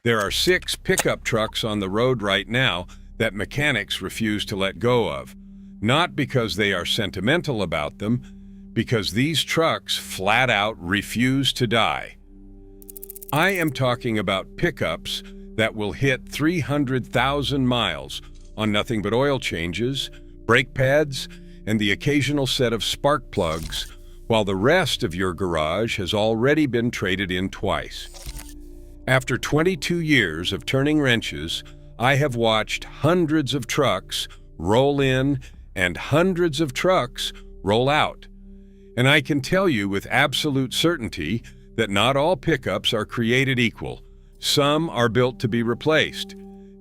There are 6 pickup trucks on the road right now that mechanics refuse to let go of. Not because they are sentimental about them, because these trucks flat out refuse to die. I am talking about pickups that will hit 300,000 miles on nothing but oil changes, brake pads, and the occasional set of spark plugs, while the rest of your garage has already been traded in twice. After 22 years of turning wrenches, I have watched hundreds of trucks roll in and hundreds of trucks roll out. And I can tell you with absolute certainty that not all pickups are created equal. Some are built to be replaced.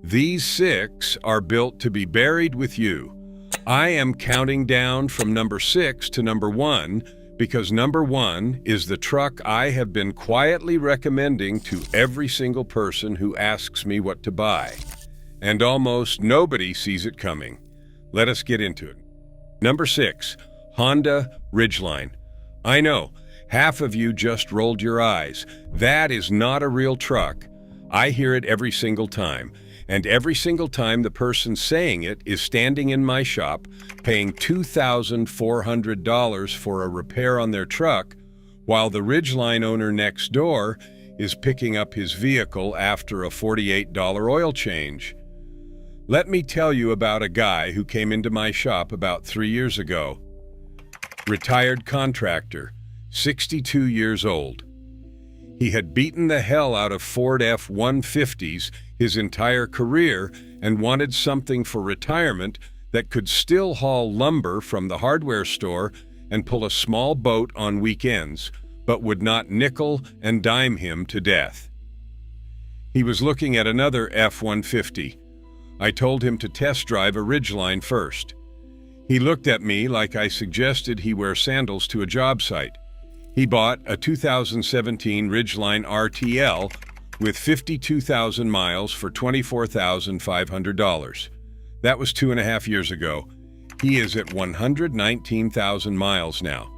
These 6 are built to be buried with you. I am counting down from number 6 to number 1 because number 1 is the truck I have been quietly recommending to every single person who asks me what to buy. And almost nobody sees it coming. Let us get into it. Number 6, Honda Ridgeline. I know, half of you just rolled your eyes. That is not a real truck. I hear it every single time. And every single time the person saying it is standing in my shop paying $2,400 for a repair on their truck, while the Ridgeline owner next door is picking up his vehicle after a $48 oil change. Let me tell you about a guy who came into my shop about 3 years ago. Retired contractor, 62 years old. He had beaten the hell out of Ford F-150s his entire career and wanted something for retirement that could still haul lumber from the hardware store and pull a small boat on weekends, but would not nickel and dime him to death. He was looking at another F-150. I told him to test drive a Ridgeline first. He looked at me like I suggested he wear sandals to a job site. He bought a 2017 Ridgeline RTL with 52,000 miles for $24,500. That was 2.5 years ago. He is at 119,000 miles now.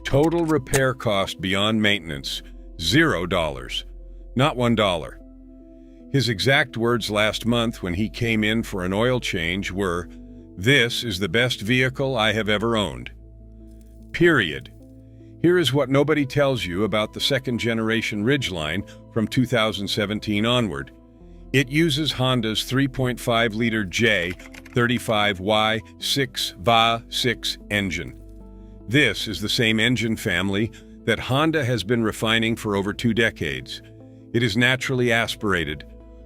Total repair cost beyond maintenance, $0, not $1. His exact words last month when he came in for an oil change were, "This is the best vehicle I have ever owned." Period. Here is what nobody tells you about the second-generation Ridgeline from 2017 onward. It uses Honda's 3.5-liter J35Y6VA6 engine. This is the same engine family that Honda has been refining for over 2 decades. It is naturally aspirated.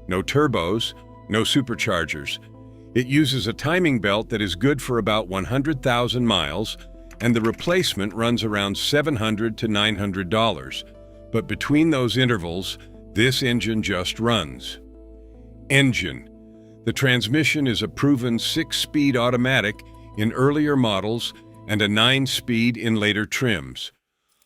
No turbos, no superchargers. It uses a timing belt that is good for about 100,000 miles, and the replacement runs around $700 to $900. But between those intervals, this engine just runs. Engine. The transmission is a proven 6-speed automatic in earlier models and a 9-speed in later trims.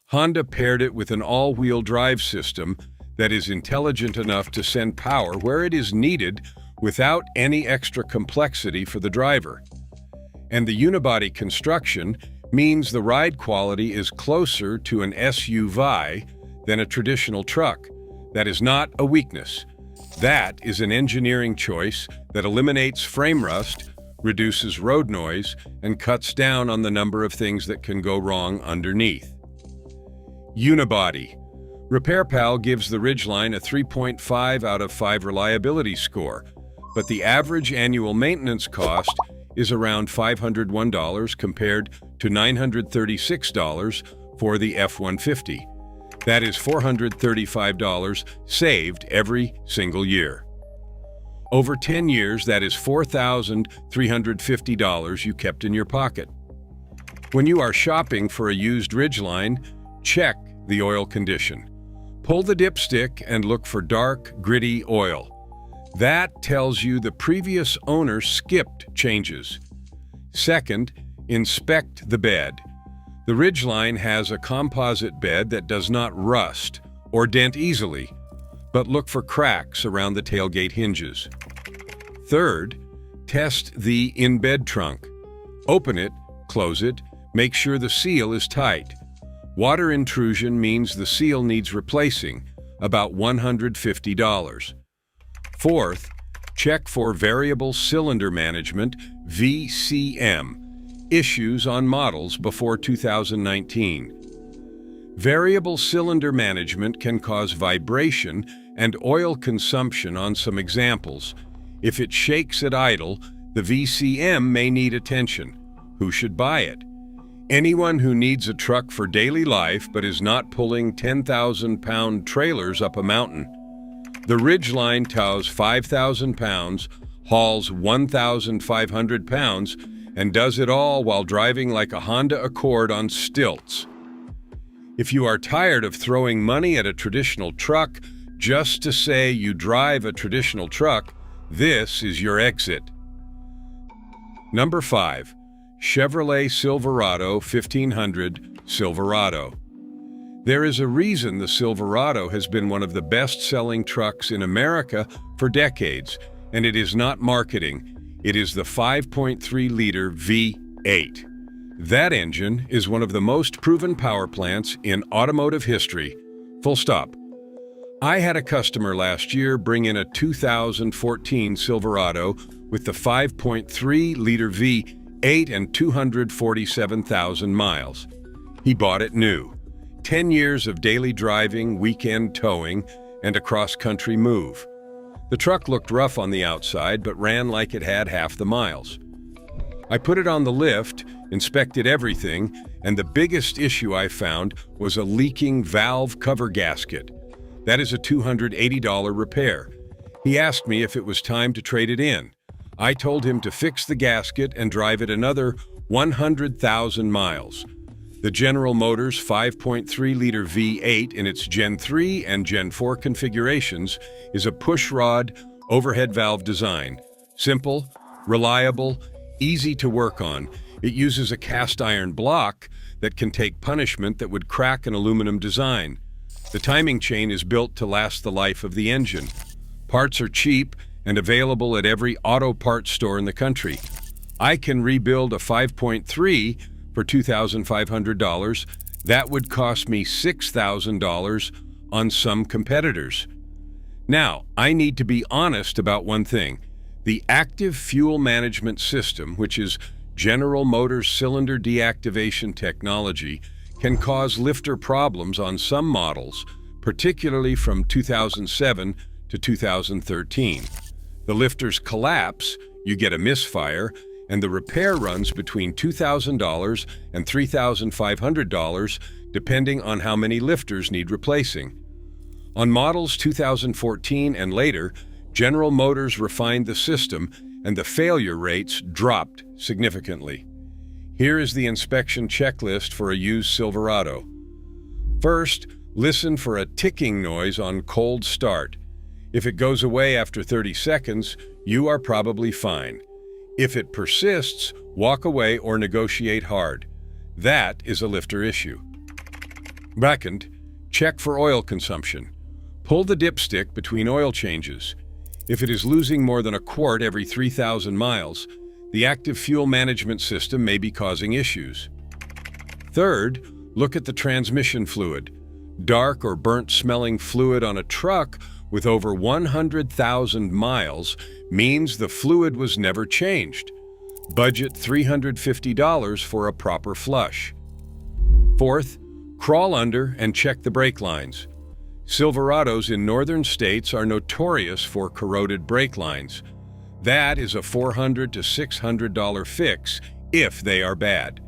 Honda paired it with an all-wheel drive system that is intelligent enough to send power where it is needed without any extra complexity for the driver. And the unibody construction means the ride quality is closer to an SUV than a traditional truck. That is not a weakness. That is an engineering choice that eliminates frame rust, reduces road noise, and cuts down on the number of things that can go wrong underneath. Unibody. RepairPal gives the Ridgeline a 3.5 out of 5 reliability score, but the average annual maintenance cost is around $501 compared to $936 for the F-150. That is $435 saved every single year. Over 10 years, that is $4,350 you kept in your pocket. When you are shopping for a used Ridgeline, check the oil condition. Pull the dipstick and look for dark, gritty oil. That tells you the previous owner skipped changes. Second, inspect the bed. The Ridgeline has a composite bed that does not rust or dent easily, but look for cracks around the tailgate hinges. Third, test the in-bed trunk. Open it, close it, make sure the seal is tight. Water intrusion means the seal needs replacing, about $150. Fourth, check for variable cylinder management, VCM, issues on models before 2019. Variable cylinder management can cause vibration and oil consumption on some examples. If it shakes at idle, the VCM may need attention. Who should buy it? Anyone who needs a truck for daily life but is not pulling 10,000-pound trailers up a mountain. The Ridgeline tows 5,000 pounds, hauls 1,500 pounds, and does it all while driving like a Honda Accord on stilts. If you are tired of throwing money at a traditional truck just to say you drive a traditional truck, this is your exit. Number 5. Chevrolet Silverado 1500 Silverado. There is a reason the Silverado has been one of the best-selling trucks in America for decades, and it is not marketing. It is the 5.3-liter V8. That engine is one of the most proven power plants in automotive history. Full stop. I had a customer last year bring in a 2014 Silverado with the 5.3-liter V8 and 247,000 miles. He bought it new. 10 years of daily driving, weekend towing, and a cross-country move. The truck looked rough on the outside, but ran like it had half the miles. I put it on the lift, inspected everything, and the biggest issue I found was a leaking valve cover gasket. That is a $280 repair. He asked me if it was time to trade it in. I told him to fix the gasket and drive it another 100,000 miles. The General Motors 5.3-liter V8 in its Gen 3 and Gen 4 configurations is a pushrod overhead valve design. Simple, reliable, easy to work on. It uses a cast iron block that can take punishment that would crack an aluminum design. The timing chain is built to last the life of the engine. Parts are cheap and available at every auto parts store in the country. I can rebuild a 5.3 for $2,500. That would cost me $6,000 on some competitors. Now, I need to be honest about one thing. The active fuel management system, which is General Motors cylinder deactivation technology, can cause lifter problems on some models, particularly from 2007 to 2013. The lifters collapse, you get a misfire, and the repair runs between $2,000 and $3,500 depending on how many lifters need replacing. On models 2014 and later, General Motors refined the system and the failure rates dropped significantly. Here is the inspection checklist for a used Silverado. First, listen for a ticking noise on cold start. If it goes away after 30 seconds, you are probably fine. If it persists, walk away or negotiate hard. That is a lifter issue. Second, check for oil consumption. Pull the dipstick between oil changes. If it is losing more than a quart every 3,000 miles, the active fuel management system may be causing issues. Third, look at the transmission fluid. Dark or burnt-smelling fluid on a truck with over 100,000 miles means the fluid was never changed. Budget $350 for a proper flush. Fourth, crawl under and check the brake lines. Silverados in northern states are notorious for corroded brake lines. That is a $400 to $600 fix if they are bad.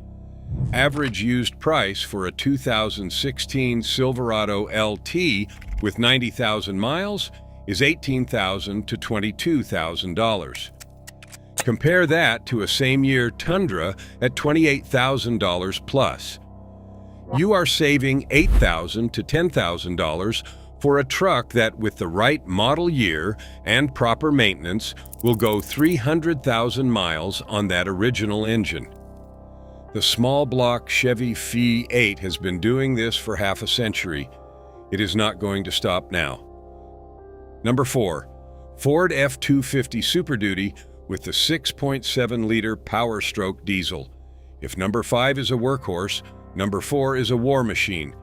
Average used price for a 2016 Silverado LT with 90,000 miles is $18,000 to $22,000. Compare that to a same-year Tundra at $28,000 plus. You are saving $8,000 to $10,000 for a truck that, with the right model year and proper maintenance, will go 300,000 miles on that original engine. The small block Chevy V8 has been doing this for half a century. It is not going to stop now. Number 4, Ford F-250 Super Duty with the 6.7-liter Power Stroke diesel. If number 5 is a workhorse, number 4 is a war machine.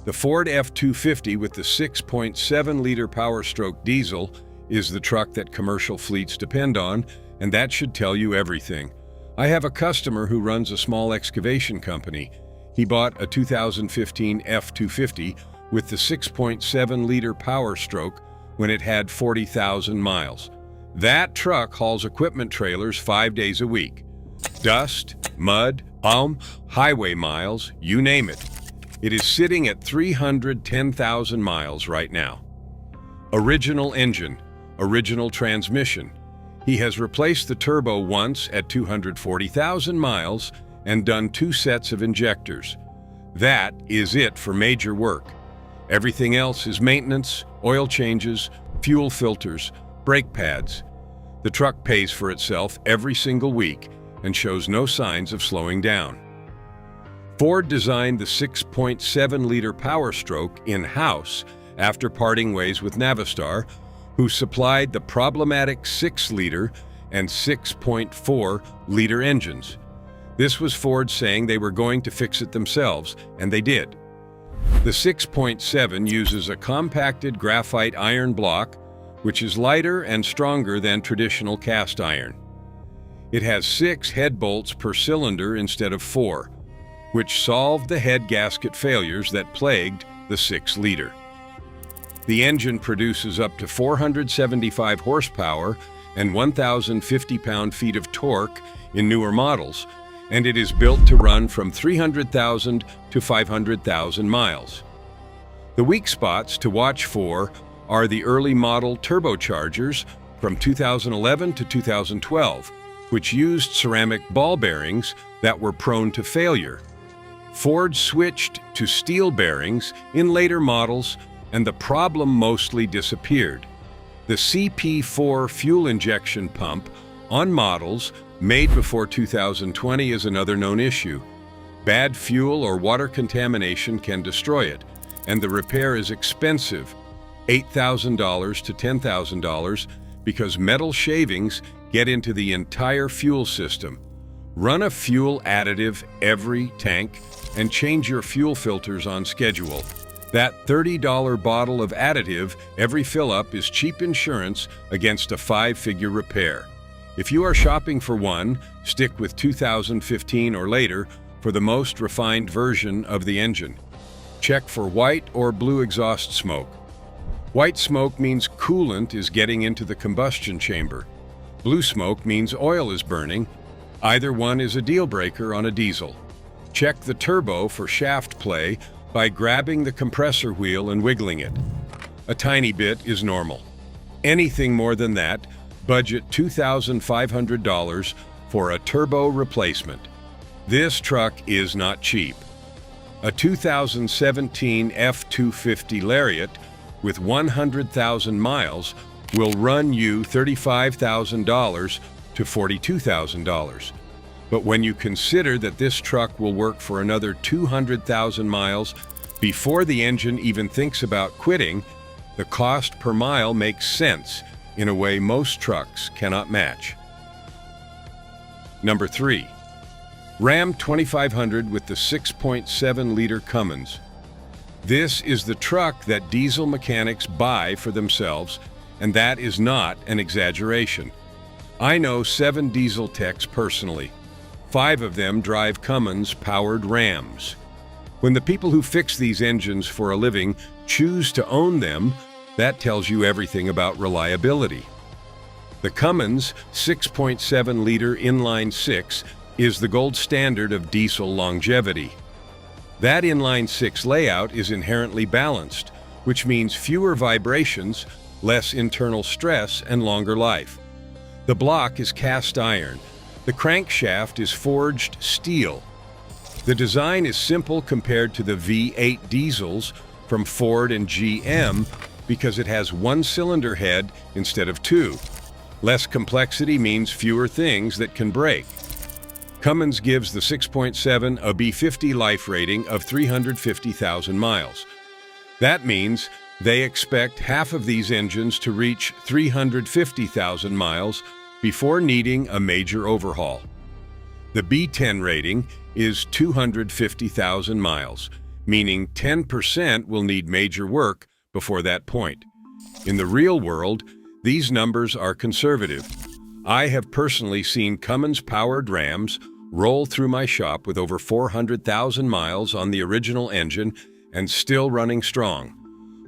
The Ford F-250 with the 6.7-liter Power Stroke diesel is the truck that commercial fleets depend on, and that should tell you everything. I have a customer who runs a small excavation company. He bought a 2015 F-250 with the 6.7-liter Power Stroke when it had 40,000 miles. That truck hauls equipment trailers 5 days a week. Dust, mud, highway miles, you name it. It is sitting at 310,000 miles right now. Original engine, original transmission. He has replaced the turbo once at 240,000 miles and done 2 sets of injectors. That is it for major work. Everything else is maintenance, oil changes, fuel filters, brake pads. The truck pays for itself every single week and shows no signs of slowing down. Ford designed the 6.7-liter Power Stroke in-house after parting ways with Navistar, who supplied the problematic 6-liter and 6.4-liter engines. This was Ford saying they were going to fix it themselves, and they did. The 6.7 uses a compacted graphite iron block, which is lighter and stronger than traditional cast iron. It has 6 head bolts per cylinder instead of 4, which solved the head gasket failures that plagued the 6-liter. The engine produces up to 475 horsepower and 1,050 pound-feet of torque in newer models, and it is built to run from 300,000 to 500,000 miles. The weak spots to watch for are the early model turbochargers from 2011 to 2012, which used ceramic ball bearings that were prone to failure. Ford switched to steel bearings in later models, and the problem mostly disappeared. The CP4 fuel injection pump on models made before 2020 is another known issue. Bad fuel or water contamination can destroy it, and the repair is expensive, $8,000 to $10,000, because metal shavings get into the entire fuel system. Run a fuel additive every tank and change your fuel filters on schedule. That $30 bottle of additive every fill-up is cheap insurance against a 5-figure repair. If you are shopping for one, stick with 2015 or later for the most refined version of the engine. Check for white or blue exhaust smoke. White smoke means coolant is getting into the combustion chamber. Blue smoke means oil is burning. Either one is a deal breaker on a diesel. Check the turbo for shaft play by grabbing the compressor wheel and wiggling it. A tiny bit is normal. Anything more than that, budget $2,500 for a turbo replacement. This truck is not cheap. A 2017 F-250 Lariat with 100,000 miles will run you $35,000 to $42,000. But when you consider that this truck will work for another 200,000 miles before the engine even thinks about quitting, the cost per mile makes sense in a way most trucks cannot match. Number 3. Ram 2500 with the 6.7-liter Cummins. This is the truck that diesel mechanics buy for themselves, and that is not an exaggeration. I know 7 diesel techs personally. 5 of them drive Cummins-powered Rams. When the people who fix these engines for a living choose to own them, that tells you everything about reliability. The Cummins 6.7-liter inline-6 is the gold standard of diesel longevity. That inline-6 layout is inherently balanced, which means fewer vibrations, less internal stress, and longer life. The block is cast iron. The crankshaft is forged steel. The design is simple compared to the V8 diesels from Ford and GM because it has 1-cylinder head instead of 2. Less complexity means fewer things that can break. Cummins gives the 6.7 a B50 life rating of 350,000 miles. That means they expect half of these engines to reach 350,000 miles before needing a major overhaul. The B10 rating is 250,000 miles, meaning 10% will need major work before that point. In the real world, These numbers are conservative. I have personally seen Cummins-powered Rams roll through my shop with over 400,000 miles on the original engine and still running strong.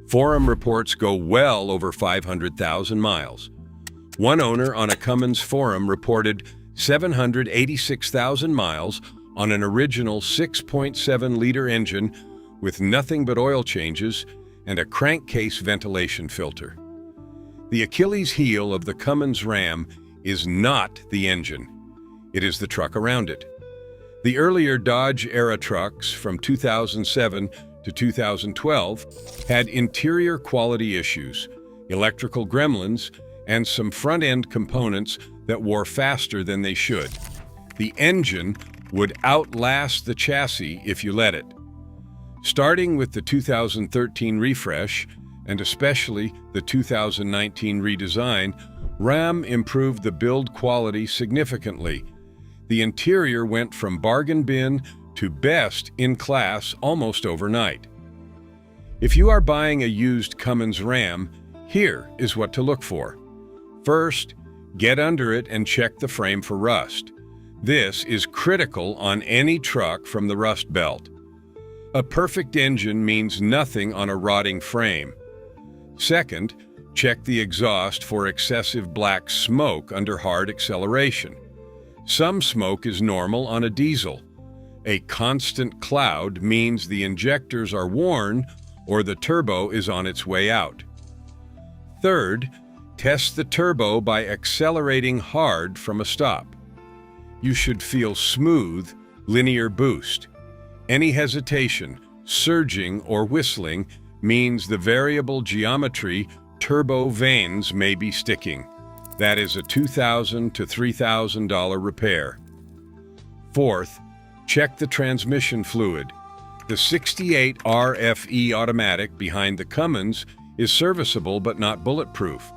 Forum reports go well over 500,000 miles. One owner on a Cummins forum reported 786,000 miles on an original 6.7-liter engine with nothing but oil changes and a crankcase ventilation filter. The Achilles heel of the Cummins Ram is not the engine. It is the truck around it. The earlier Dodge-era trucks from 2007 to 2012 had interior quality issues, electrical gremlins, and some front-end components that wore faster than they should. The engine would outlast the chassis if you let it. Starting with the 2013 refresh, and especially the 2019 redesign, Ram improved the build quality significantly. The interior went from bargain bin to best in class almost overnight. If you are buying a used Cummins Ram, here is what to look for. First, get under it and check the frame for rust. This is critical on any truck from the Rust Belt. A perfect engine means nothing on a rotting frame. Second, check the exhaust for excessive black smoke under hard acceleration. Some smoke is normal on a diesel. A constant cloud means the injectors are worn or the turbo is on its way out. Third, test the turbo by accelerating hard from a stop. You should feel smooth, linear boost. Any hesitation, surging, or whistling means the variable geometry turbo vanes may be sticking. That is a $2,000 to $3,000 repair. Fourth, check the transmission fluid. The 68 RFE automatic behind the Cummins is serviceable but not bulletproof.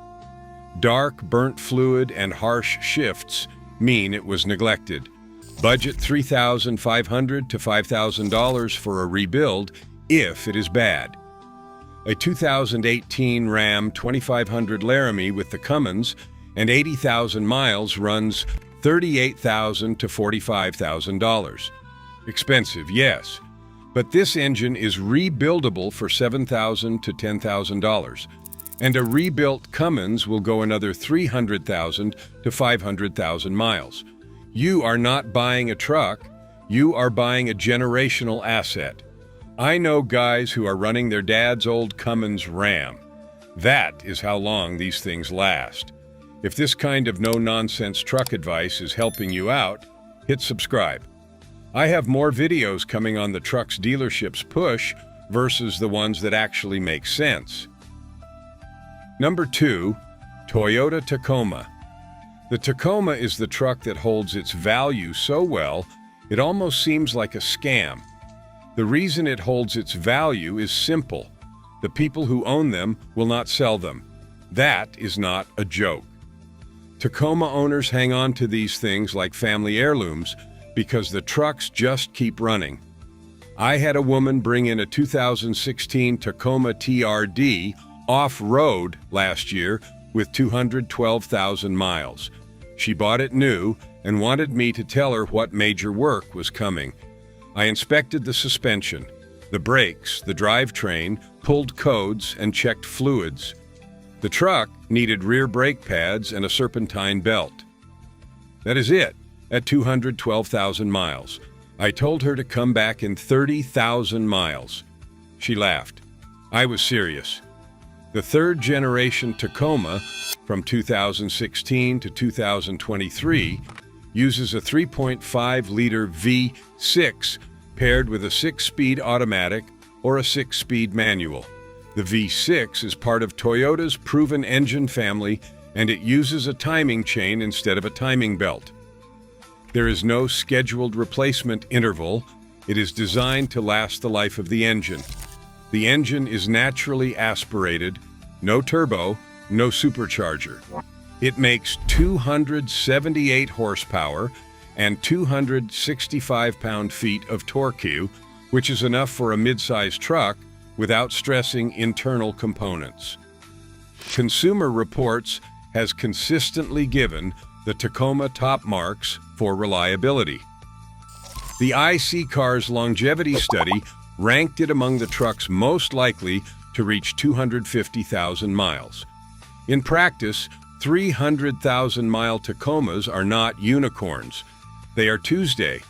Dark, burnt fluid and harsh shifts mean it was neglected. Budget $3,500 to $5,000 for a rebuild if it is bad. A 2018 Ram 2500 Laramie with the Cummins and 80,000 miles runs $38,000 to $45,000. Expensive, yes, but this engine is rebuildable for $7,000 to $10,000, and a rebuilt Cummins will go another 300,000 to 500,000 miles. You are not buying a truck, you are buying a generational asset. I know guys who are running their dad's old Cummins Ram. That is how long these things last. If this kind of no-nonsense truck advice is helping you out, hit subscribe. I have more videos coming on the trucks dealerships push versus the ones that actually make sense. Number 2, Toyota Tacoma. The Tacoma is the truck that holds its value so well, it almost seems like a scam. The reason it holds its value is simple. The people who own them will not sell them. That is not a joke. Tacoma owners hang on to these things like family heirlooms because the trucks just keep running. I had a woman bring in a 2016 Tacoma TRD off-road last year with 212,000 miles. She bought it new and wanted me to tell her what major work was coming. I inspected the suspension, the brakes, the drivetrain, pulled codes, and checked fluids. The truck needed rear brake pads and a serpentine belt. That is it, at 212,000 miles. I told her to come back in 30,000 miles. She laughed. I was serious. The third-generation Tacoma from 2016 to 2023 uses a 3.5-liter V6 paired with a 6-speed automatic or a 6-speed manual. The V6 is part of Toyota's proven engine family, and it uses a timing chain instead of a timing belt. There is no scheduled replacement interval. It is designed to last the life of the engine. The engine is naturally aspirated, no turbo, no supercharger. It makes 278 horsepower and 265 pound-feet of torque, which is enough for a mid-sized truck without stressing internal components. Consumer Reports has consistently given the Tacoma top marks for reliability. The IC Cars longevity study ranked it among the trucks most likely to reach 250,000 miles. In practice, 300,000-mile Tacomas are not unicorns. They are Tuesday.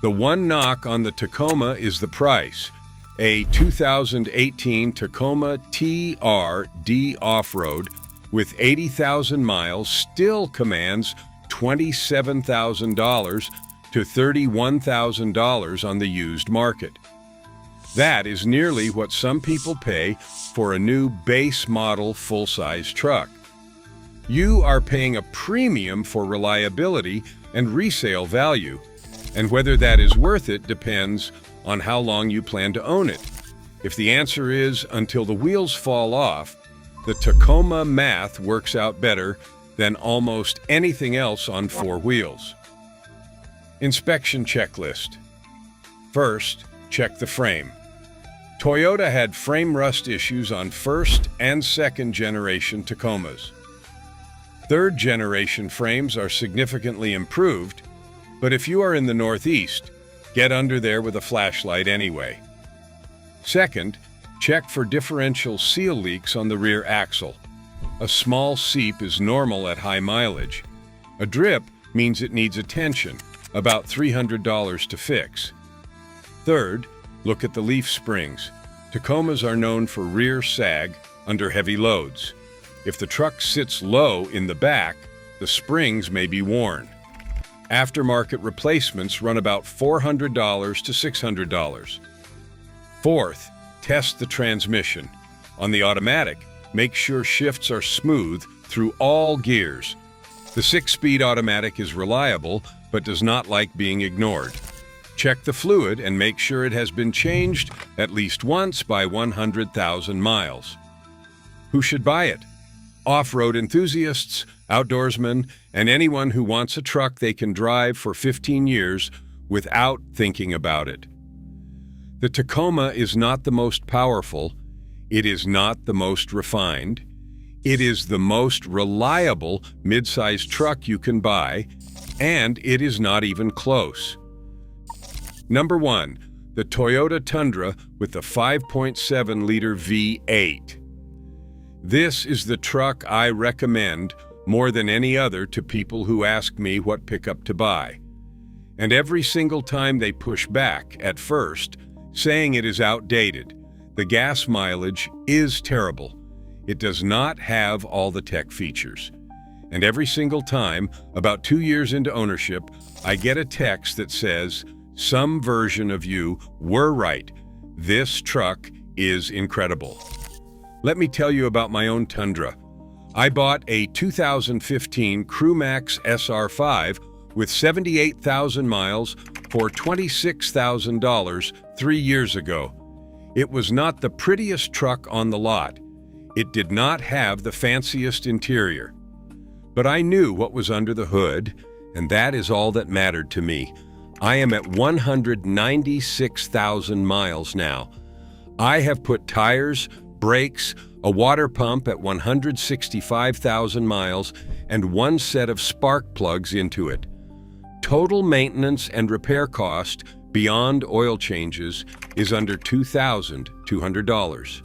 The one knock on the Tacoma is the price. A 2018 Tacoma TRD off-road with 80,000 miles still commands $27,000 to $31,000 on the used market. That is nearly what some people pay for a new base model full-size truck. You are paying a premium for reliability and resale value, and whether that is worth it depends on how long you plan to own it. If the answer is until the wheels fall off, the Tacoma math works out better than almost anything else on four wheels. Inspection checklist. First, check the frame. Toyota had frame rust issues on first and second generation Tacomas. Third generation frames are significantly improved, but if you are in the Northeast, get under there with a flashlight anyway. Second, check for differential seal leaks on the rear axle. A small seep is normal at high mileage. A drip means it needs attention, about $300 to fix. Third, look at the leaf springs. Tacomas are known for rear sag under heavy loads. If the truck sits low in the back, the springs may be worn. Aftermarket replacements run about $400 to $600. Fourth, test the transmission. On the automatic, make sure shifts are smooth through all gears. The 6-speed automatic is reliable, but does not like being ignored. Check the fluid and make sure it has been changed at least once by 100,000 miles. Who should buy it? Off-road enthusiasts, outdoorsmen, and anyone who wants a truck they can drive for 15 years without thinking about it. The Tacoma is not the most powerful, it is not the most refined, it is the most reliable mid-size truck you can buy, and it is not even close. Number 1, the Toyota Tundra with the 5.7-liter V8. This is the truck I recommend more than any other to people who ask me what pickup to buy. And every single time they push back at first, saying it is outdated. The gas mileage is terrible. It does not have all the tech features. And every single time, about 2 years into ownership, I get a text that says, "Some version of you were right. This truck is incredible." Let me tell you about my own Tundra. I bought a 2015 CrewMax SR5 with 78,000 miles for $26,000 3 years ago. It was not the prettiest truck on the lot. It did not have the fanciest interior. But I knew what was under the hood, and that is all that mattered to me. I am at 196,000 miles now. I have put tires, brakes, a water pump at 165,000 miles, and one set of spark plugs into it. Total maintenance and repair cost, beyond oil changes, is under $2,200.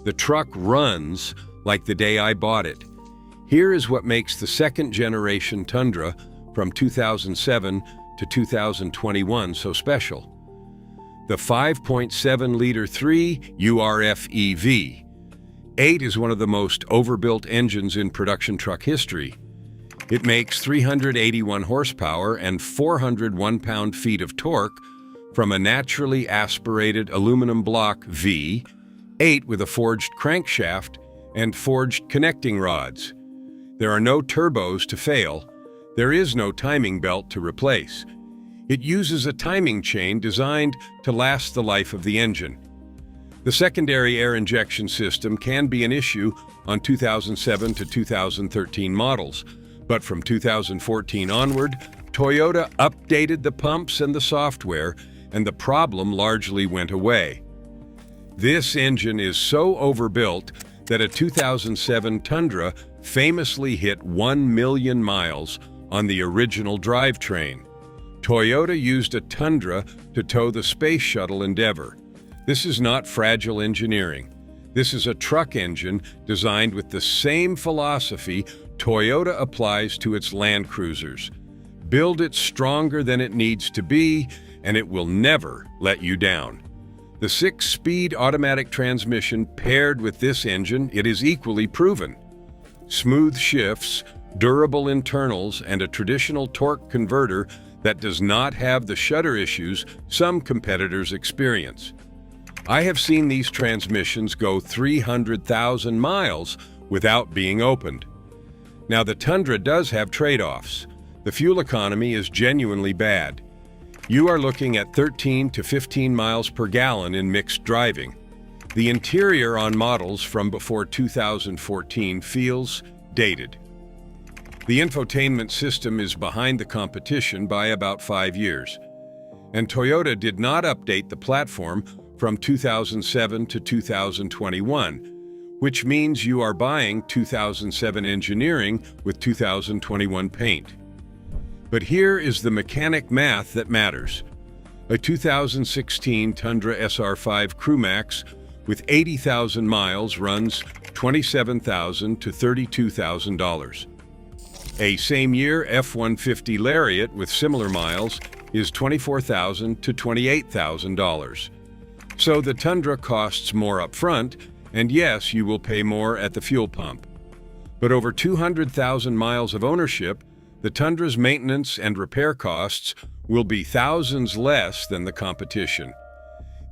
The truck runs like the day I bought it. Here is what makes the second-generation Tundra from 2007 to 2021 so special. The 5.7-liter 3 URF-EV. 8 is one of the most overbuilt engines in production truck history. It makes 381 horsepower and 401 pound-feet of torque from a naturally aspirated aluminum block V8 with a forged crankshaft and forged connecting rods. There are no turbos to fail. There is no timing belt to replace. It uses a timing chain designed to last the life of the engine. The secondary air injection system can be an issue on 2007 to 2013 models, but from 2014 onward, Toyota updated the pumps and the software, and the problem largely went away. This engine is so overbuilt that a 2007 Tundra famously hit 1 million miles on the original drivetrain. Toyota used a Tundra to tow the Space Shuttle Endeavour. This is not fragile engineering. This is a truck engine designed with the same philosophy Toyota applies to its Land Cruisers. Build it stronger than it needs to be, and it will never let you down. The 6-speed automatic transmission paired with this engine, it is equally proven. Smooth shifts, durable internals, and a traditional torque converter that does not have the shudder issues some competitors experience. I have seen these transmissions go 300,000 miles without being opened. Now, the Tundra does have trade-offs. The fuel economy is genuinely bad. You are looking at 13 to 15 miles per gallon in mixed driving. The interior on models from before 2014 feels dated. The infotainment system is behind the competition by about 5 years. And Toyota did not update the platform from 2007 to 2021, which means you are buying 2007 engineering with 2021 paint. But here is the mechanic math that matters. A 2016 Tundra SR5 Crewmax with 80,000 miles runs $27,000 to $32,000. A same-year F-150 Lariat with similar miles is $24,000 to $28,000. So the Tundra costs more upfront, and yes, you will pay more at the fuel pump. But over 200,000 miles of ownership, the Tundra's maintenance and repair costs will be thousands less than the competition.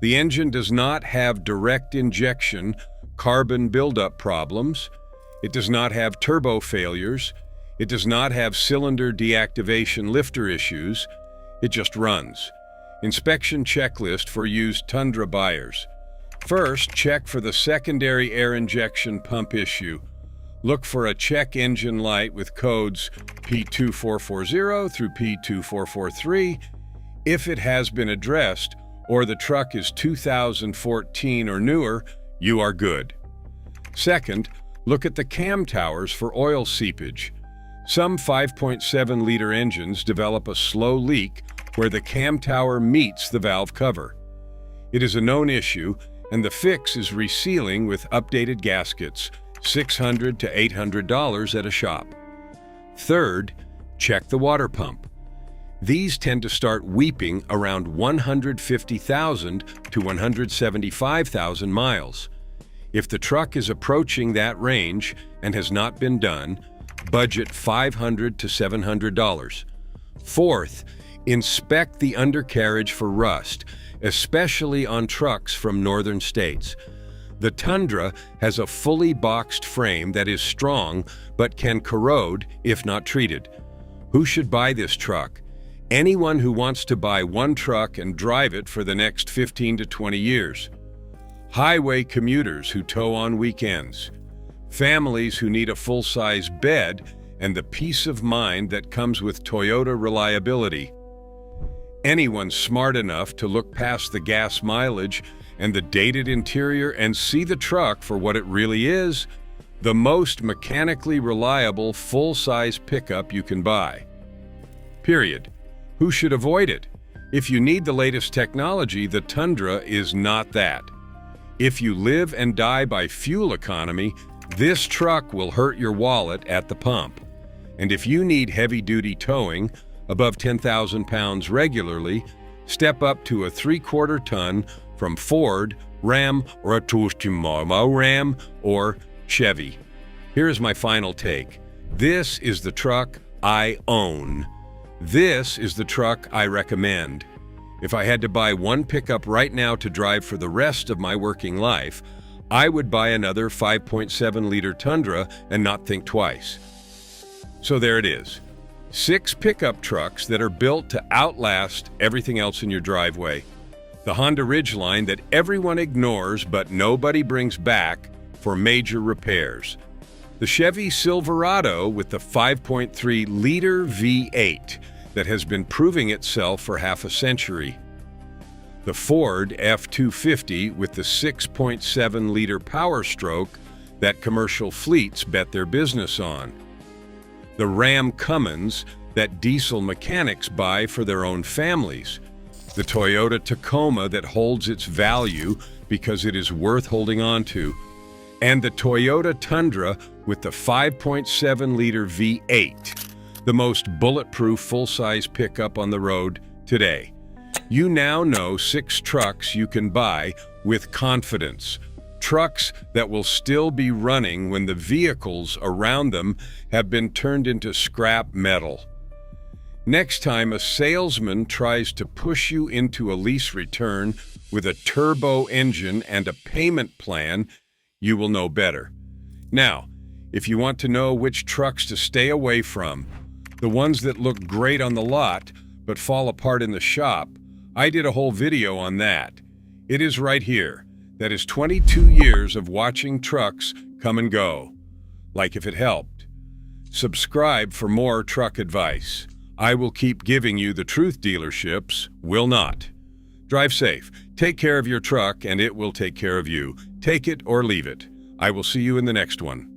The engine does not have direct injection carbon buildup problems. It does not have turbo failures. It does not have cylinder deactivation lifter issues. It just runs. Inspection checklist for used Tundra buyers. First, check for the secondary air injection pump issue. Look for a check engine light with codes P2440 through P2443. If it has been addressed, or the truck is 2014 or newer, you are good. Second, look at the cam towers for oil seepage. Some 5.7-liter engines develop a slow leak where the cam tower meets the valve cover. It is a known issue, and the fix is resealing with updated gaskets, $600 to $800 at a shop. Third, check the water pump. These tend to start weeping around 150,000 to 175,000 miles. If the truck is approaching that range and has not been done, budget $500 to $700. Fourth, inspect the undercarriage for rust, especially on trucks from northern states. The Tundra has a fully boxed frame that is strong but can corrode if not treated. Who should buy this truck? Anyone who wants to buy one truck and drive it for the next 15 to 20 years. Highway commuters who tow on weekends. Families who need a full-size bed and the peace of mind that comes with Toyota reliability. Anyone smart enough to look past the gas mileage and the dated interior and see the truck for what it really is, the most mechanically reliable full-size pickup you can buy. Period. Who should avoid it? If you need the latest technology, the Tundra is not that. If you live and die by fuel economy, this truck will hurt your wallet at the pump. And if you need heavy-duty towing, above 10,000 pounds regularly, step up to a 3/4 ton from Ford, Ram, or a Tacoma Ram, or Chevy. Here is my final take. This is the truck I own. This is the truck I recommend. If I had to buy one pickup right now to drive for the rest of my working life, I would buy another 5.7-liter Tundra and not think twice. So there it is. 6 pickup trucks that are built to outlast everything else in your driveway. The Honda Ridgeline that everyone ignores but nobody brings back for major repairs. The Chevy Silverado with the 5.3-liter V8 that has been proving itself for half a century. The Ford F-250 with the 6.7-liter Power Stroke that commercial fleets bet their business on. The Ram Cummins that diesel mechanics buy for their own families. The Toyota Tacoma that holds its value because it is worth holding on to. And the Toyota Tundra with the 5.7-liter V8, the most bulletproof full-size pickup on the road today. You now know 6 trucks you can buy with confidence. Trucks that will still be running when the vehicles around them have been turned into scrap metal. Next time a salesman tries to push you into a lease return with a turbo engine and a payment plan, you will know better. Now, if you want to know which trucks to stay away from, the ones that look great on the lot but fall apart in the shop, I did a whole video on that. It is right here. That is 22 years of watching trucks come and go. Like if it helped. Subscribe for more truck advice. I will keep giving you the truth, dealerships will not. Drive safe. Take care of your truck and it will take care of you. Take it or leave it. I will see you in the next one.